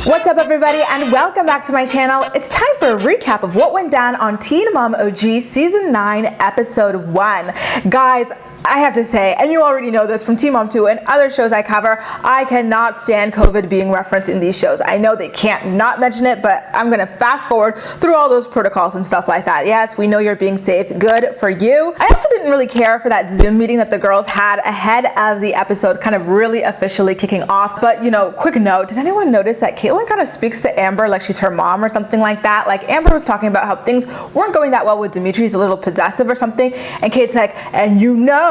What's up everybody and welcome back to my channel. It's time for a recap of what went down on Teen Mom OG Season 9 Episode 1. Guys, I have to say, and you already know this from Teen Mom 2 and other shows I cover, I cannot stand COVID being referenced in these shows. I know they can't not mention it, but I'm gonna fast forward through all those protocols and stuff like that. Yes, we know you're being safe. Good for you. I also didn't really care for that Zoom meeting that the girls had ahead of the episode kind of really officially kicking off. But you know, quick note, did anyone notice that Catelynn kind of speaks to Amber like she's her mom or something like that? Like Amber was talking about how things weren't going that well with Dimitri. He's a little possessive or something, and Kate's like, and you know,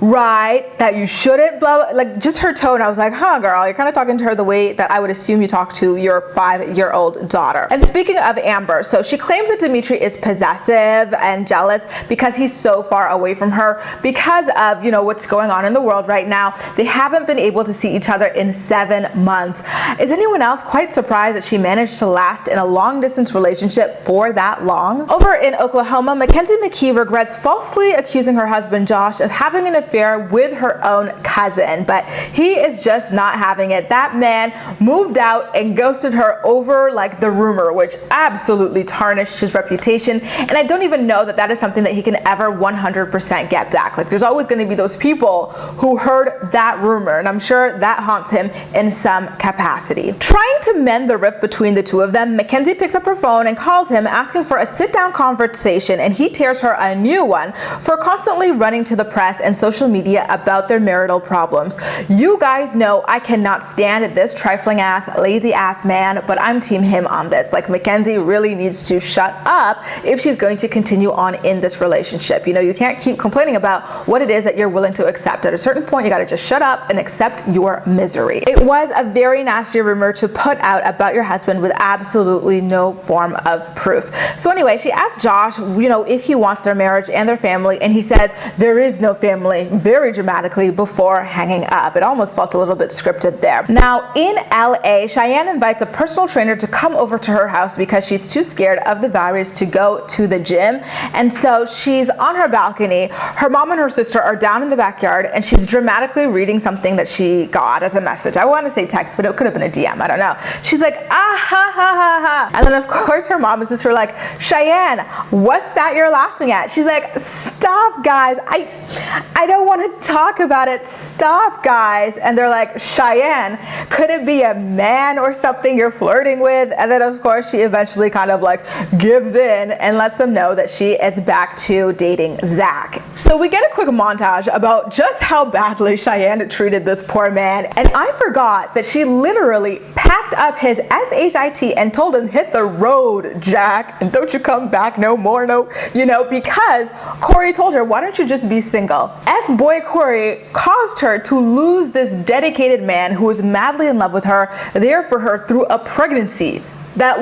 right, that you shouldn't blow, like just her tone. I was like, huh girl, you're kind of talking to her the way that I would assume you talk to your 5-year-old daughter. And speaking of Amber, so she claims that Dimitri is possessive and jealous because he's so far away from her because of, you know, what's going on in the world right now. They haven't been able to see each other in 7 months. Is anyone else quite surprised that she managed to last in a long distance relationship for that long? Over in Oklahoma, Mackenzie McKee regrets falsely accusing her husband Josh of having an affair with her own cousin, but he is just not having it. That man moved out and ghosted her over like the rumor, which absolutely tarnished his reputation, and I don't even know that that is something that he can ever 100% get back. Like there's always going to be those people who heard that rumor, and I'm sure that haunts him in some capacity. Trying to mend the rift between the two of them, Mackenzie picks up her phone and calls him asking for a sit-down conversation, and he tears her a new one for constantly running to the press and social media about their marital problems. You guys know I cannot stand this trifling ass, lazy ass man, but I'm team him on this. Like Mackenzie really needs to shut up if she's going to continue on in this relationship. You know, you can't keep complaining about what it is that you're willing to accept. At a certain point, you gotta just shut up and accept your misery. It was a very nasty rumor to put out about your husband with absolutely no form of proof. So anyway, she asked Josh, you know, if he wants their marriage and their family, and he says there is no family, very dramatically, before hanging up. It almost felt a little bit scripted there. Now in LA, Cheyenne invites a personal trainer to come over to her house because she's too scared of the virus to go to the gym, and so she's on her balcony. Her mom and her sister are down in the backyard, and she's dramatically reading something that she got as a message. I want to say text, but it could have been a DM, I don't know. She's like, ah ha ha ha ha, and then of course her mom and sister are like, Cheyenne, what's that you're laughing at? She's like, stop guys, I don't want to talk about it, stop guys. And they're like, Cheyenne, could it be a man or something you're flirting with? And then of course she eventually kind of like gives in and lets them know that she is back to dating Zach. So we get a quick montage about just how badly Cheyenne treated this poor man, and I forgot that she literally packed up his SHIT and told him, hit the road, Jack, and don't you come back no more, no, you know, because Cory told her, why don't you just be single? F-boy Cory caused her to lose this dedicated man who was madly in love with her, there for her through a pregnancy that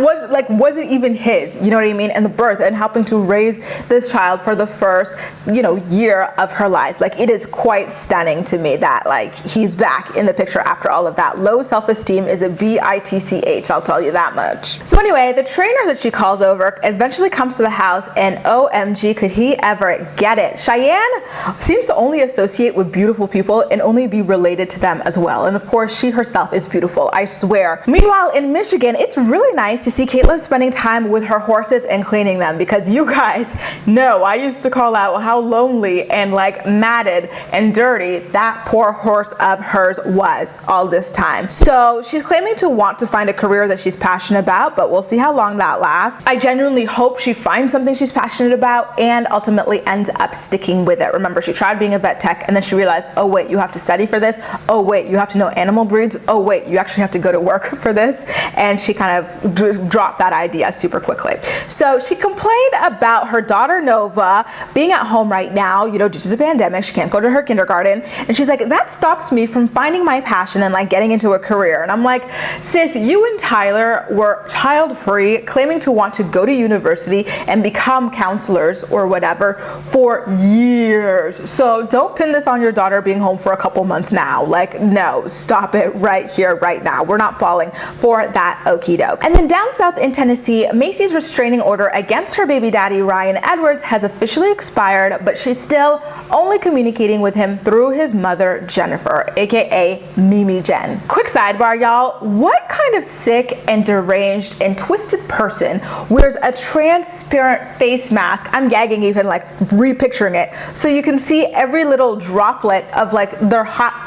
wasn't even his, you know what I mean, and the birth, and helping to raise this child for the first, you know, year of her life. Like it is quite stunning to me that like he's back in the picture after all of that. Low self-esteem is a bitch, I'll tell you that much. So anyway, the trainer that she calls over eventually comes to the house, and OMG, could he ever get it. Cheyenne seems to only associate with beautiful people and only be related to them as well, and of course she herself is beautiful, I swear. Meanwhile in Michigan, it's really nice to see Catelynn spending time with her horses and cleaning them, because you guys know I used to call out how lonely and like matted and dirty that poor horse of hers was all this time. So she's claiming to want to find a career that she's passionate about, but we'll see how long that lasts. I genuinely hope she finds something she's passionate about and ultimately ends up sticking with it. Remember, she tried being a vet tech and then she realized, oh wait, you have to study for this, oh wait, you have to know animal breeds, oh wait, you actually have to go to work for this, and she kind of dropped that idea super quickly. So she complained about her daughter Nova being at home right now, you know, due to the pandemic. She can't go to her kindergarten, and she's like, that stops me from finding my passion and like getting into a career. And I'm like, sis, you and Tyler were child free, claiming to want to go to university and become counselors or whatever for years. So don't pin this on your daughter being home for a couple months now. Like, no, stop it right here, right now. We're not falling for that okie doke. And then down south in Tennessee, Maci's restraining order against her baby daddy Ryan Edwards has officially expired, but she's still only communicating with him through his mother Jennifer, aka Mimi Jen. Quick sidebar, y'all, what kind of sick and deranged and twisted person wears a transparent face mask? I'm gagging even like repicturing it, so you can see every little droplet of like their hot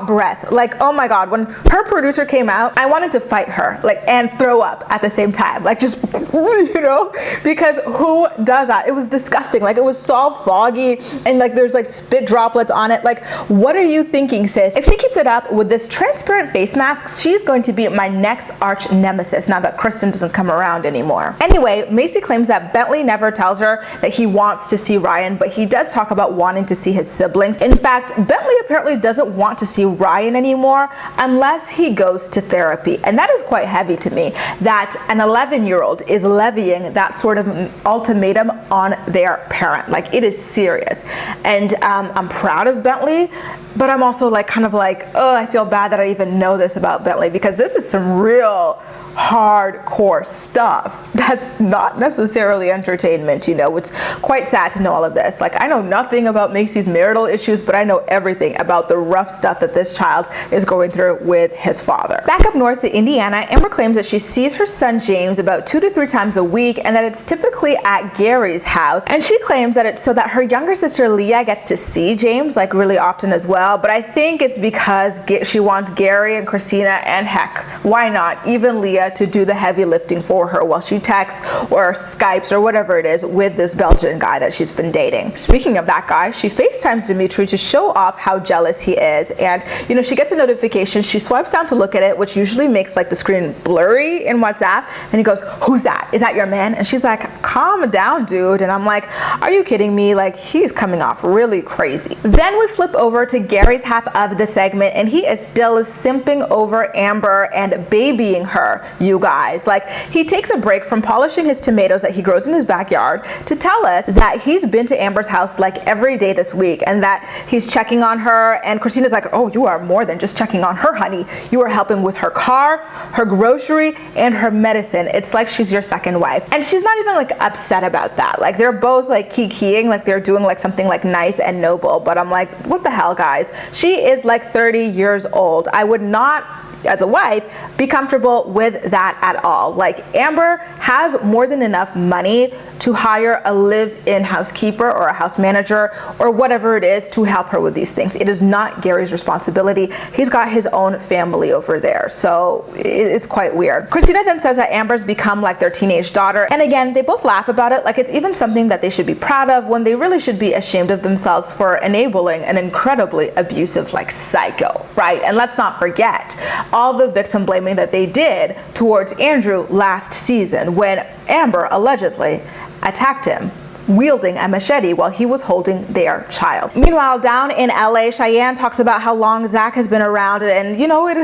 breath. Like, oh my god, when her producer came out, I wanted to fight her, like, and throw up at the same time, like, just, you know, because who does that? It was disgusting. Like, it was so foggy, and like there's like spit droplets on it. Like, what are you thinking, sis? If she keeps it up with this transparent face mask, she's going to be my next arch nemesis now that Kristen doesn't come around anymore. Anyway, Maci claims that Bentley never tells her that he wants to see Ryan, but he does talk about wanting to see his siblings. In fact, Bentley apparently doesn't want to see Ryan anymore unless he goes to therapy, and that is quite heavy to me, that an 11-year-old is levying that sort of ultimatum on their parent. Like, it is serious. And I'm proud of Bentley, but I'm also like kind of like, oh, I feel bad that I even know this about Bentley, because this is some real hardcore stuff that's not necessarily entertainment. You know, it's quite sad to know all of this. Like, I know nothing about Maci's marital issues, but I know everything about the rough stuff that this child is going through with his father. Back up north to Indiana, Amber claims that she sees her son James about 2 to 3 times a week, and that it's typically at Gary's house. And she claims that it's so that her younger sister Leah gets to see James like really often as well. But I think it's because she wants Gary and Kristina, and heck, why not even Leah, to do the heavy lifting for her while she texts or Skypes or whatever it is with this Belgian guy that she's been dating. Speaking of that guy, she FaceTimes Dimitri to show off how jealous he is, and you know, she gets a notification, she swipes down to look at it, which usually makes like the screen blurry in WhatsApp, and he goes, "Who's that? Is that your man?" And she's like, "Calm down, dude." And I'm like, are you kidding me? Like, he's coming off really crazy. Then we flip over to Gary's half of the segment, and he is still simping over Amber and babying her, you guys. Like, he takes a break from polishing his tomatoes that he grows in his backyard to tell us that he's been to Amber's house like every day this week, and that he's checking on her. And Kristina's like, "Oh, you are more than just checking on her, honey. You are helping with her car, her grocery, and her medicine. It's like she's your second wife." And she's not even like upset about that. Like, they're both like kikiing, like they're doing like something like nice and noble. But I'm like, what the hell, guys? She is like 30 years old. I would not, as a wife, be comfortable with that at all. Like, Amber has more than enough money to hire a live-in housekeeper or a house manager or whatever it is to help her with these things. It is not Gary's responsibility. He's got his own family over there, so it's quite weird. Kristina then says that Amber's become like their teenage daughter, and again, they both laugh about it like it's even something that they should be proud of, when they really should be ashamed of themselves for enabling an incredibly abusive like psycho, right? And let's not forget all the victim blaming that they did towards Andrew last season, when Amber allegedly attacked him wielding a machete while he was holding their child. Meanwhile, down in LA, Cheyenne talks about how long Zach has been around, and you know, it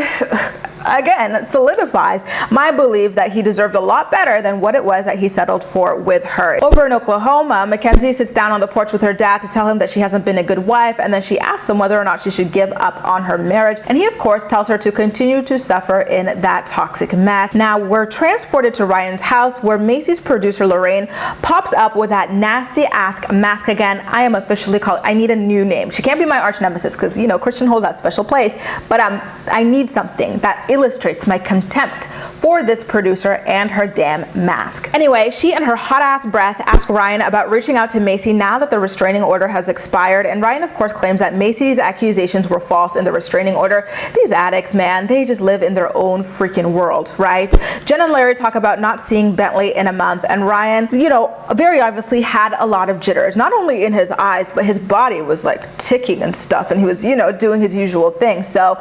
again solidifies my belief that he deserved a lot better than what it was that he settled for with her. Over in Oklahoma, Mackenzie sits down on the porch with her dad to tell him that she hasn't been a good wife, and then she asks him whether or not she should give up on her marriage, and he of course tells her to continue to suffer in that toxic mess. Now we're transported to Ryan's house, where Maci's producer Lorraine pops up with that nasty ass mask again. I am officially called, I need a new name. She can't be my arch nemesis because, you know, Kristen holds that special place, but I need something that illustrates my contempt for this producer and her damn mask. Anyway, she and her hot ass breath ask Ryan about reaching out to Maci now that the restraining order has expired, and Ryan of course claims that Maci's accusations were false in the restraining order. These addicts, man, they just live in their own freaking world, right? Jen and Larry talk about not seeing Bentley in a month, and Ryan, you know, very obviously had a lot of jitters, not only in his eyes, but his body was like ticking and stuff, and he was, you know, doing his usual thing. So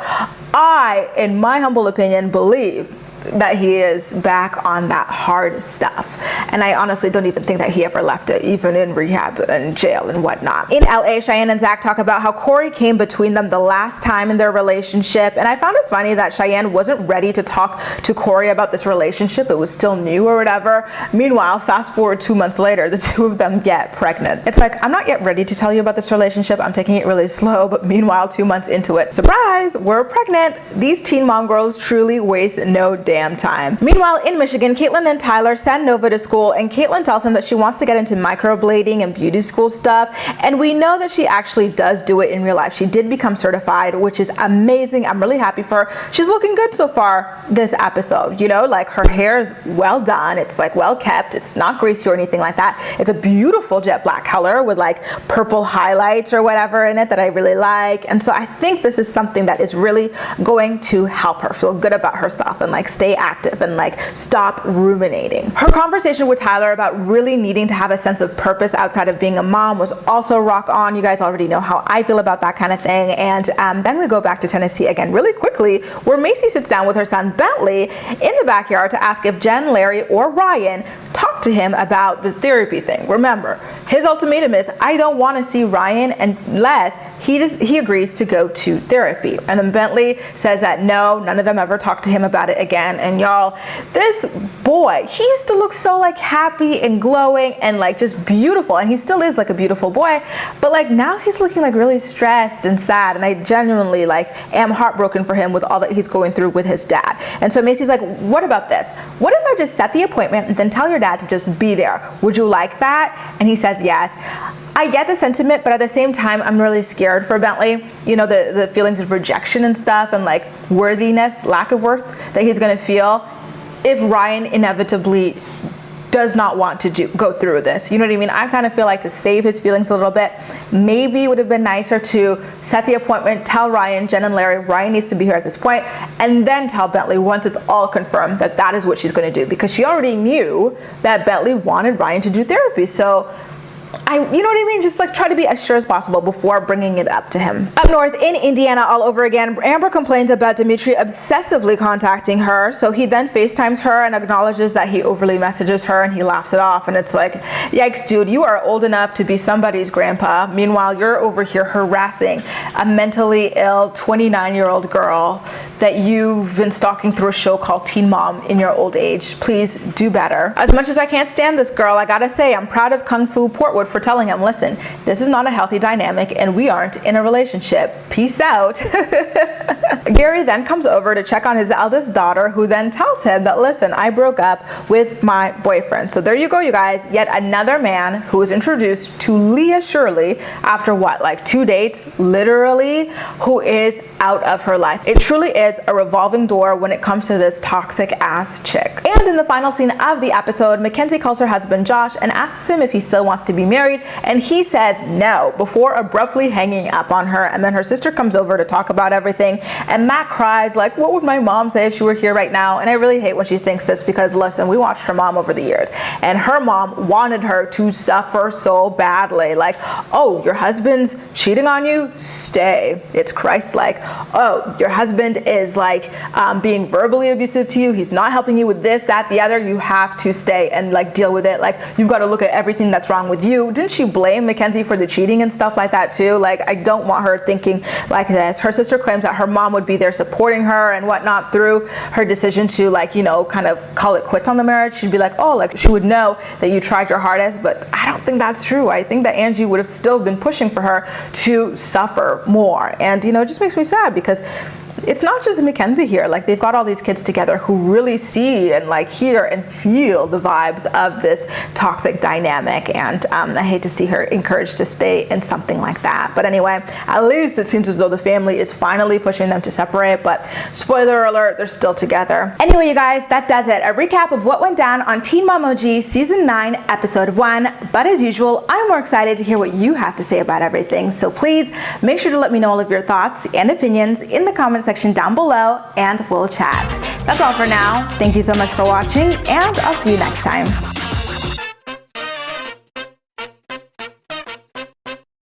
I, in my humble opinion, believe that he is back on that hard stuff, and I honestly don't even think that he ever left it, even in rehab and jail and whatnot. In LA, Cheyenne and Zach talk about how Cory came between them the last time in their relationship, and I found it funny that Cheyenne wasn't ready to talk to Cory about this relationship. It was still new or whatever. Meanwhile, fast forward 2 months later, the two of them get pregnant. It's like, I'm not yet ready to tell you about this relationship, I'm taking it really slow, but meanwhile, 2 months into it, surprise, we're pregnant. These teen mom girls truly waste no day damn time. Meanwhile, in Michigan, Catelynn and Tyler send Nova to school, and Catelynn tells him that she wants to get into microblading and beauty school stuff, and we know that she actually does do it in real life. She did become certified, which is amazing. I'm really happy for her. She's looking good so far this episode, you know, like her hair is well done. It's like well kept. It's not greasy or anything like that. It's a beautiful jet black color with like purple highlights or whatever in it that I really like. And so I think this is something that is really going to help her feel good about herself and like stay active and like stop ruminating. Her conversation with Tyler about really needing to have a sense of purpose outside of being a mom was also rock on. You guys already know how I feel about that kind of thing. And then we go back to Tennessee again really quickly, where Maci sits down with her son Bentley in the backyard to ask if Jen, Larry, or Ryan talked to him about the therapy thing. Remember, his ultimatum is, I don't want to see Ryan unless he agrees to go to therapy. And then Bentley says that no, none of them ever talked to him about it again. And y'all, this boy, he used to look so like happy and glowing and like just beautiful. And he still is like a beautiful boy, but like now he's looking like really stressed and sad. And I genuinely like am heartbroken for him with all that he's going through with his dad. And so Maci's like, what about this? What if I just set the appointment and then tell your dad to just be there? Would you like that? And he says yes. I get the sentiment, but at the same time, I'm really scared for Bentley. You know, the feelings of rejection and stuff and like worthiness, lack of worth that he's gonna feel if Ryan inevitably does not want to go through with this. You know what I mean? I kind of feel like to save his feelings a little bit, maybe it would have been nicer to set the appointment, tell Ryan, Jen and Larry, Ryan needs to be here at this point, and then tell Bentley once it's all confirmed that that is what she's gonna do, because she already knew that Bentley wanted Ryan to do therapy. So you know what I mean? Just like try to be as sure as possible before bringing it up to him. Up north in Indiana all over again, Amber complains about Dimitri obsessively contacting her. So he then FaceTimes her and acknowledges that he overly messages her, and he laughs it off. And it's like, yikes, dude, you are old enough to be somebody's grandpa. Meanwhile, you're over here harassing a mentally ill 29-year-old girl that you've been stalking through a show called Teen Mom in your old age. Please do better. As much as I can't stand this girl, I gotta say, I'm proud of Kung Fu Portwood for telling him, listen, this is not a healthy dynamic and we aren't in a relationship. Peace out. Gary then comes over to check on his eldest daughter, who then tells him that, listen, I broke up with my boyfriend. So there you go, you guys. Yet another man who was introduced to Leah Shirley after what, like 2 dates, literally, who is out of her life. It truly is a revolving door when it comes to this toxic ass chick. And in the final scene of the episode, Mackenzie calls her husband Josh and asks him if he still wants to be married, and he says no before abruptly hanging up on her. And then her sister comes over to talk about everything, and Matt cries like, what would my mom say if she were here right now? And I really hate when she thinks this, because listen, we watched her mom over the years, and her mom wanted her to suffer so badly. Like, oh, your husband's cheating on you? Stay. It's Christ-like. Oh, your husband is like being verbally abusive to you. He's not helping you with this, that, the other. You have to stay and like deal with it. Like, you've got to look at everything that's wrong with you. Didn't she blame Mackenzie for the cheating and stuff like that too? Like, I don't want her thinking like this. Her sister claims that her mom would be there supporting her and whatnot through her decision to, like, you know, kind of call it quits on the marriage. She'd be like, oh, like she would know that you tried your hardest, but I don't think that's true. I think that Angie would have still been pushing for her to suffer more. And, you know, it just makes me sad, because it's not just Mackenzie here. Like, they've got all these kids together who really see and like hear and feel the vibes of this toxic dynamic, and I hate to see her encouraged to stay in something like that. But anyway, at least it seems as though the family is finally pushing them to separate, but spoiler alert, they're still together. Anyway, you guys, that does it. A recap of what went down on Teen Mom OG Season 9, Episode 1. But as usual, I'm more excited to hear what you have to say about everything. So please make sure to let me know all of your thoughts and opinions in the comments section down below, and we'll chat. That's all for now. Thank you so much for watching, and I'll see you next time.